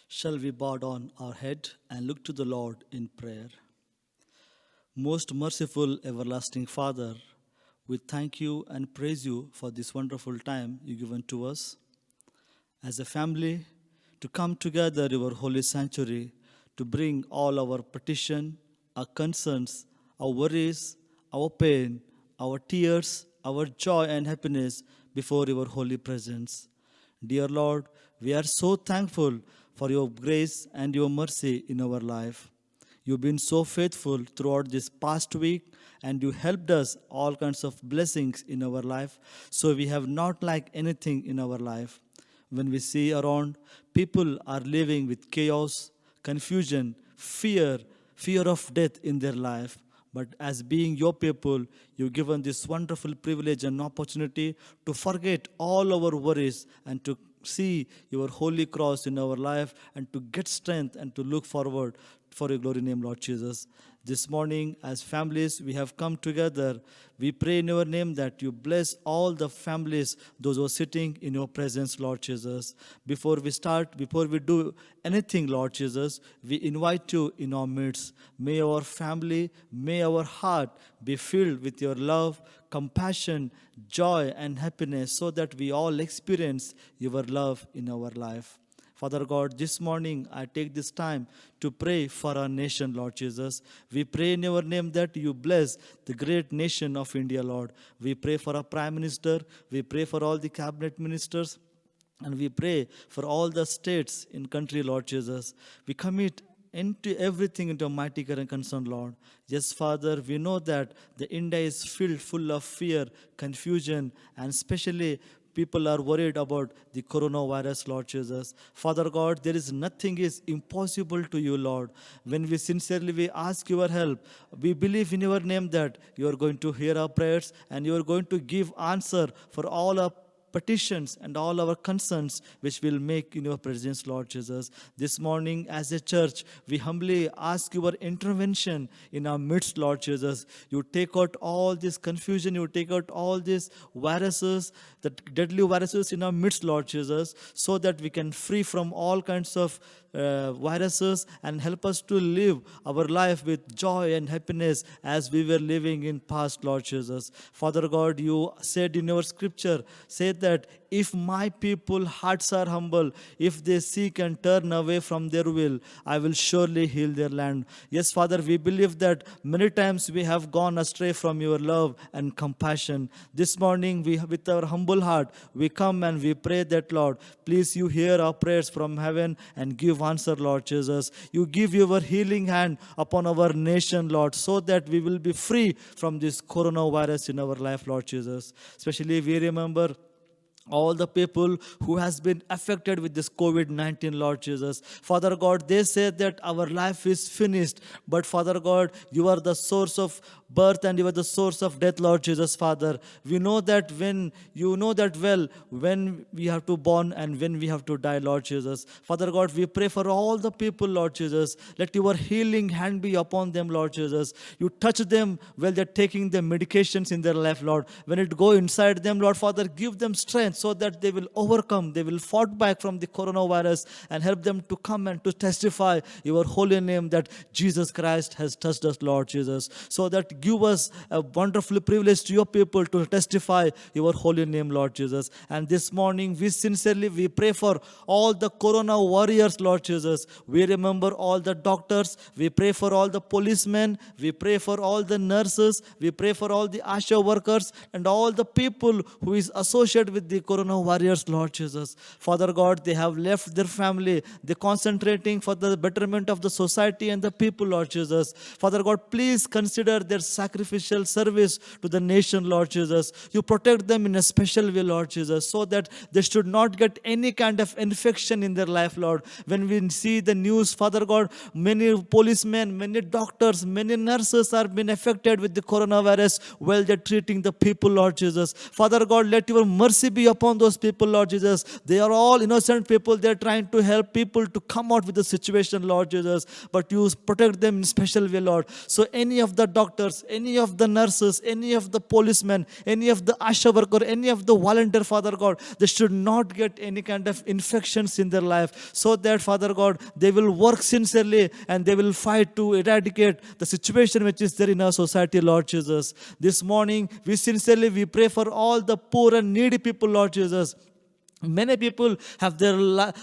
Shall we bow down our head and look to the Lord in prayer? Most merciful, everlasting Father, we thank you and praise you for this wonderful time you given to us as a family to come together in your holy sanctuary to bring all our petition, our concerns, our worries, our pain, our tears, our joy and happiness before your holy presence. Dear Lord, we are so thankful for your grace and your mercy in our life. You've been so faithful throughout this past week and you helped us all kinds of blessings in our life. So we have not lacked anything in our life. When we see around, people are living with chaos, confusion, fear of death in their life. But as being your people, you've given this wonderful privilege and opportunity to forget all our worries and to see your holy cross in our life and to get strength and to look forward for your glory name, Lord Jesus. This morning, as families, we have come together. We pray in your name that you bless all the families, those who are sitting in your presence, Lord Jesus. Before we do anything, Lord Jesus, we invite you in our midst. May our family, may our heart be filled with your love, compassion, joy, and happiness so that we all experience your love in our life. Father God, this morning I take this time to pray for our nation, Lord Jesus. We pray in your name that you bless the great nation of India, Lord. We pray for our Prime Minister. We pray for all the cabinet ministers. And we pray for all the states in country, Lord Jesus. We commit into everything into a mighty care and concern, Lord. Yes, Father, we know that the India is filled full of fear, confusion, and especially people are worried about the coronavirus, Lord Jesus. Father God, there is nothing is impossible to you, Lord. When we ask your help, we believe in your name that you are going to hear our prayers and you are going to give answer for all our petitions and all our concerns which we'll make in your presence, Lord Jesus. This morning as a church, we humbly ask your intervention in our midst, Lord Jesus. You take out all this confusion, you take out all these viruses, the deadly viruses in our midst, Lord Jesus, so that we can free from all kinds of viruses and help us to live our life with joy and happiness as we were living in past, Lord Jesus. Father God, you said in your scripture, say that if my people hearts are humble, if they seek and turn away from their will, I will surely heal their land. Yes, Father, we believe that many times we have gone astray from your love and compassion. This morning, with our humble heart, we come and we pray that, Lord, please you hear our prayers from heaven and give answer, Lord Jesus. You give your healing hand upon our nation, Lord, so that we will be free from this coronavirus in our life, Lord Jesus. Especially we remember all the people who has been affected with this COVID-19, Lord Jesus. Father God, they say that our life is finished. But Father God, you are the source of birth and you are the source of death, Lord Jesus, Father. We know that when you know that well, when we have to born and when we have to die, Lord Jesus. Father God, we pray for all the people, Lord Jesus. Let your healing hand be upon them, Lord Jesus. You touch them while they're taking the medications in their life, Lord. When it go inside them, Lord Father, give them strength so that they will overcome, they will fight back from the coronavirus and help them to come and to testify your holy name that Jesus Christ has touched us, Lord Jesus. So that give us a wonderful privilege to your people to testify your holy name, Lord Jesus. And this morning we pray for all the corona warriors, Lord Jesus. We remember all the doctors, we pray for all the policemen, we pray for all the nurses, we pray for all the ASHA workers and all the people who is associated with the corona warriors, Lord Jesus. Father God, they have left their family. They're concentrating for the betterment of the society and the people, Lord Jesus. Father God, please consider their sacrificial service to the nation, Lord Jesus. You protect them in a special way, Lord Jesus, so that they should not get any kind of infection in their life, Lord. When we see the news, Father God, many policemen, many doctors, many nurses are being affected with the coronavirus while they're treating the people, Lord Jesus. Father God, let your mercy be upon those people, Lord Jesus. They are all innocent people. They're trying to help people to come out with the situation, Lord Jesus. But you protect them in special way, Lord. So any of the doctors, workers, any of the nurses, any of the policemen, any of the ASHA worker, any of the volunteer, Father God, they should not get any kind of infections in their life, so that, Father God, they will work sincerely and they will fight to eradicate the situation which is there in our society, Lord Jesus. This morning, we pray for all the poor and needy people, Lord Jesus. Many people have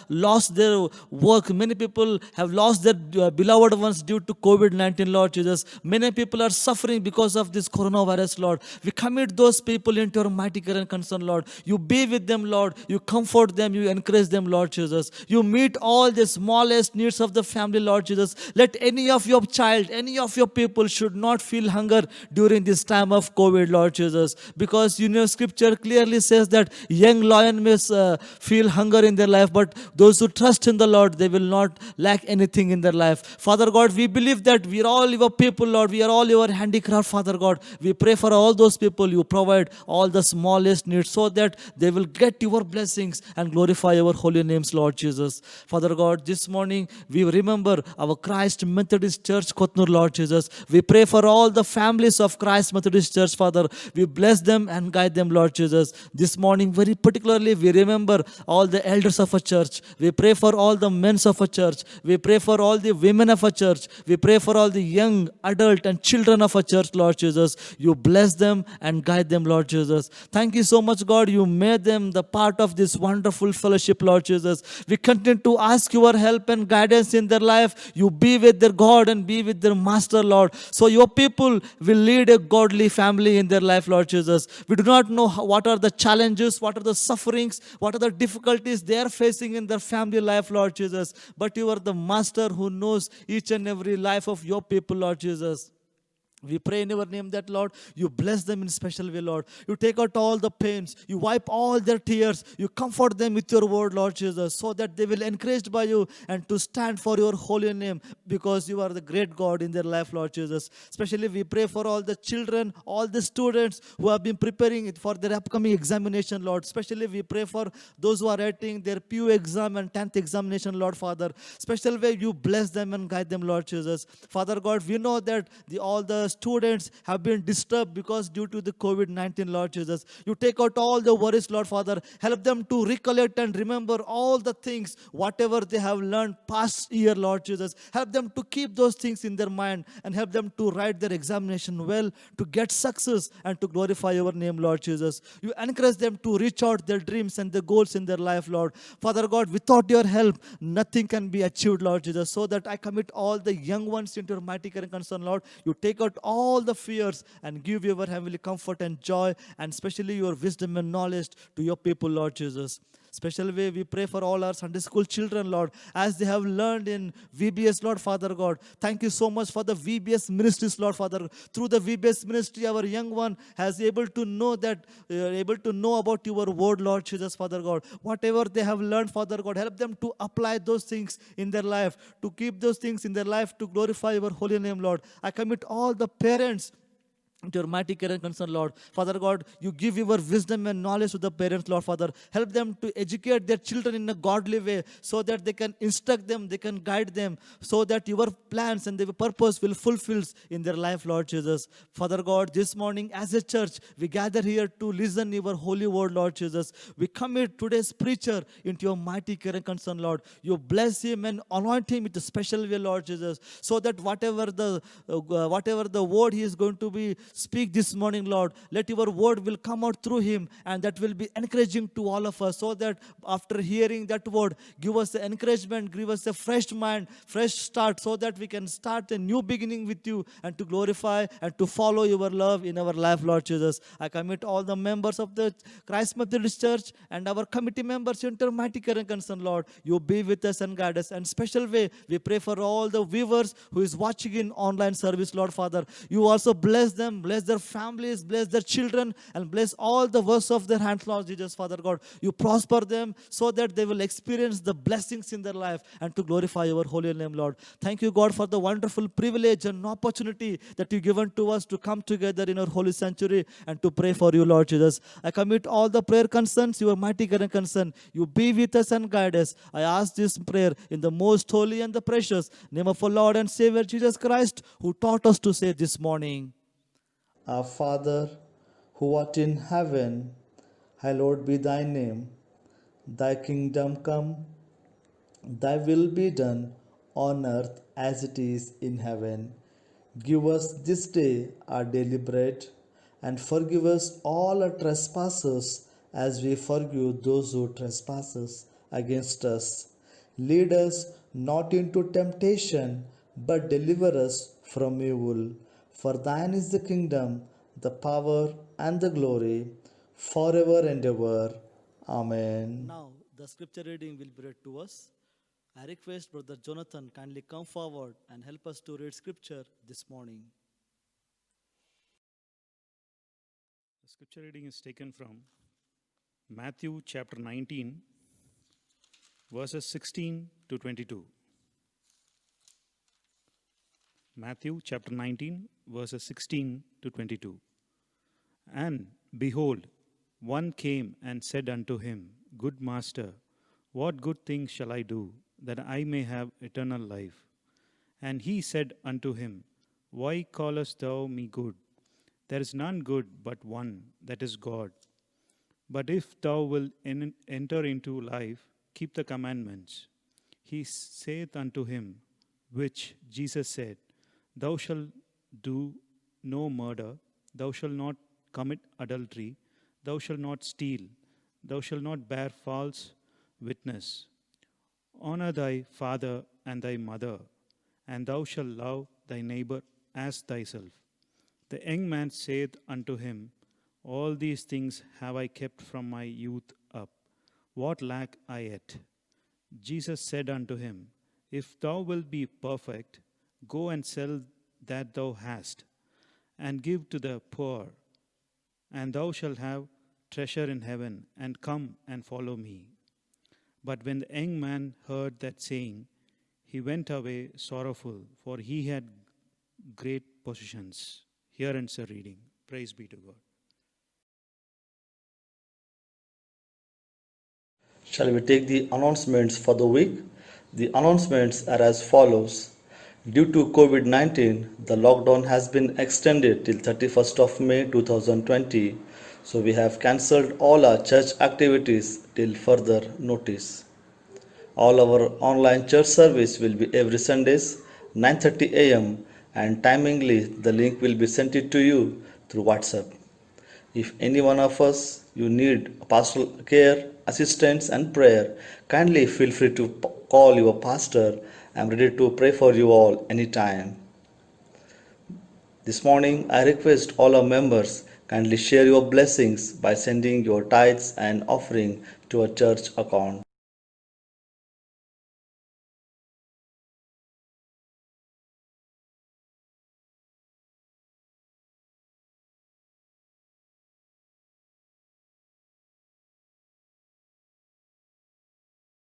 lost their work. Many people have lost their beloved ones due to COVID-19, Lord Jesus. Many people are suffering because of this coronavirus, Lord. We commit those people into your mighty care and concern, Lord. You be with them, Lord. You comfort them. You encourage them, Lord Jesus. You meet all the smallest needs of the family, Lord Jesus. Let any of your child, any of your people should not feel hunger during this time of COVID, Lord Jesus. Because scripture clearly says that young lion may feel hunger in their life, but those who trust in the Lord, they will not lack anything in their life. Father God, we believe that we are all your people, Lord. We are all your handicraft, Father God. We pray for all those people. You provide all the smallest needs so that they will get your blessings and glorify your holy names, Lord Jesus. Father God, this morning we remember our Christ Methodist Church, Kotnur, Lord Jesus. We pray for all the families of Christ Methodist Church, Father. We bless them and guide them, Lord Jesus. This morning, very particularly, we remember all the elders of a church. We pray for all the men of a church. We pray for all the women of a church. We pray for all the young adult and children of a church, Lord Jesus. You bless them and guide them, Lord Jesus. Thank you so much, God. You made them the part of this wonderful fellowship, Lord Jesus. We continue to ask your help and guidance in their life. You be with their God and be with their master, Lord. So your people will lead a godly family in their life, Lord Jesus. We do not know what are the challenges, what are the sufferings, what are the difficulties they are facing in their family life, Lord Jesus. But you are the master who knows each and every life of your people, Lord Jesus. We pray in your name that, Lord, you bless them in special way, Lord. You take out all the pains. You wipe all their tears. You comfort them with your word, Lord Jesus, so that they will be encouraged by you and to stand for your holy name, because you are the great God in their life, Lord Jesus. Especially we pray for all the children, all the students who have been preparing for their upcoming examination, Lord. Especially we pray for those who are writing their PU exam and 10th examination, Lord Father. Special way you bless them and guide them, Lord Jesus. Father God, we know that all the students have been disturbed because due to the COVID-19, Lord Jesus. You take out all the worries, Lord Father. Help them to recollect and remember all the things, whatever they have learned past year, Lord Jesus. Help them to keep those things in their mind and help them to write their examination well, to get success and to glorify your name, Lord Jesus. You encourage them to reach out their dreams and the goals in their life, Lord. Father God, without your help, nothing can be achieved, Lord Jesus. So that I commit all the young ones into your mighty care and concern, Lord. You take out all the fears and give your heavenly comfort and joy, and especially your wisdom and knowledge to your people, Lord Jesus. Special way we pray for all our Sunday school children, Lord, as they have learned in VBS, Lord Father God. Thank you so much for the VBS ministries, Lord Father. Through the VBS ministry, our young one has able to know about your word, Lord Jesus, Father God. Whatever they have learned, Father God, help them to apply those things in their life, to keep those things in their life, to glorify your holy name, Lord. I commit all the parents to your mighty care and concern, Lord. Father God, you give your wisdom and knowledge to the parents, Lord Father. Help them to educate their children in a godly way so that they can instruct them, they can guide them, so that your plans and the purpose will fulfill in their life, Lord Jesus. Father God, this morning as a church, we gather here to listen your holy word, Lord Jesus. We commit today's preacher into your mighty care and concern, Lord. You bless him and anoint him with a special way, Lord Jesus, so that whatever the word he is going to be speak this morning, Lord, let your word will come out through him, and that will be encouraging to all of us, so that after hearing that word, give us the encouragement, give us a fresh mind, fresh start, so that we can start a new beginning with you and to glorify and to follow your love in our life, Lord Jesus. I commit all the members of the Christ Methodist Church and our committee members into your mighty care and concern, Lord. You be with us and guide us. And special way, we pray for all the viewers who is watching in online service, Lord Father. You also bless them, bless their families, bless their children, and bless all the works of their hands, Lord Jesus, Father God. You prosper them so that they will experience the blessings in their life and to glorify your holy name, Lord. Thank you, God, for the wonderful privilege and opportunity that you given to us to come together in our holy sanctuary and to pray for you, Lord Jesus. I commit all the prayer concerns, your mighty care and concern. You be with us and guide us. I ask this prayer in the most holy and the precious name of our Lord and Savior Jesus Christ, who taught us to say this morning, Our Father, who art in heaven, hallowed be thy name. Thy kingdom come, thy will be done on earth as it is in heaven. Give us this day our daily bread, and forgive us all our trespasses as we forgive those who trespass against us. Lead us not into temptation, but deliver us from evil. For thine is the kingdom, the power, and the glory, forever and ever. Amen. Now, the scripture reading will be read to us. I request Brother Jonathan kindly come forward and help us to read scripture this morning. The scripture reading is taken from Matthew chapter 19, verses 16 to 22. Matthew chapter 19, verses 16 to 22. And behold, one came and said unto him, Good master, what good thing shall I do, that I may have eternal life? And he said unto him, Why callest thou me good? There is none good but one, that is God. But if thou wilt enter into life, keep the commandments. He saith unto him, which Jesus said, Thou shalt do no murder, thou shalt not commit adultery, thou shalt not steal, thou shalt not bear false witness. Honor thy father and thy mother, and thou shalt love thy neighbor as thyself. The young man saith unto him, All these things have I kept from my youth up. What lack I yet? Jesus said unto him, If thou wilt be perfect, go and sell that thou hast, and give to the poor, and thou shalt have treasure in heaven, and come and follow me. But when the young man heard that saying, he went away sorrowful, for he had great possessions. Here ends the reading. Praise be to God. Shall we take the announcements for the week? The announcements are as follows. Due to COVID-19, the lockdown has been extended till 31st of May 2020. So we have cancelled all our church activities till further notice. All our online church service will be every Sundays 9:30 a.m. and timingly the link will be sent it to you through WhatsApp. If any one of us you need pastoral care, assistance and prayer, kindly feel free to call your pastor. I am ready to pray for you all anytime. This morning I request all our members kindly share your blessings by sending your tithes and offering to our church account.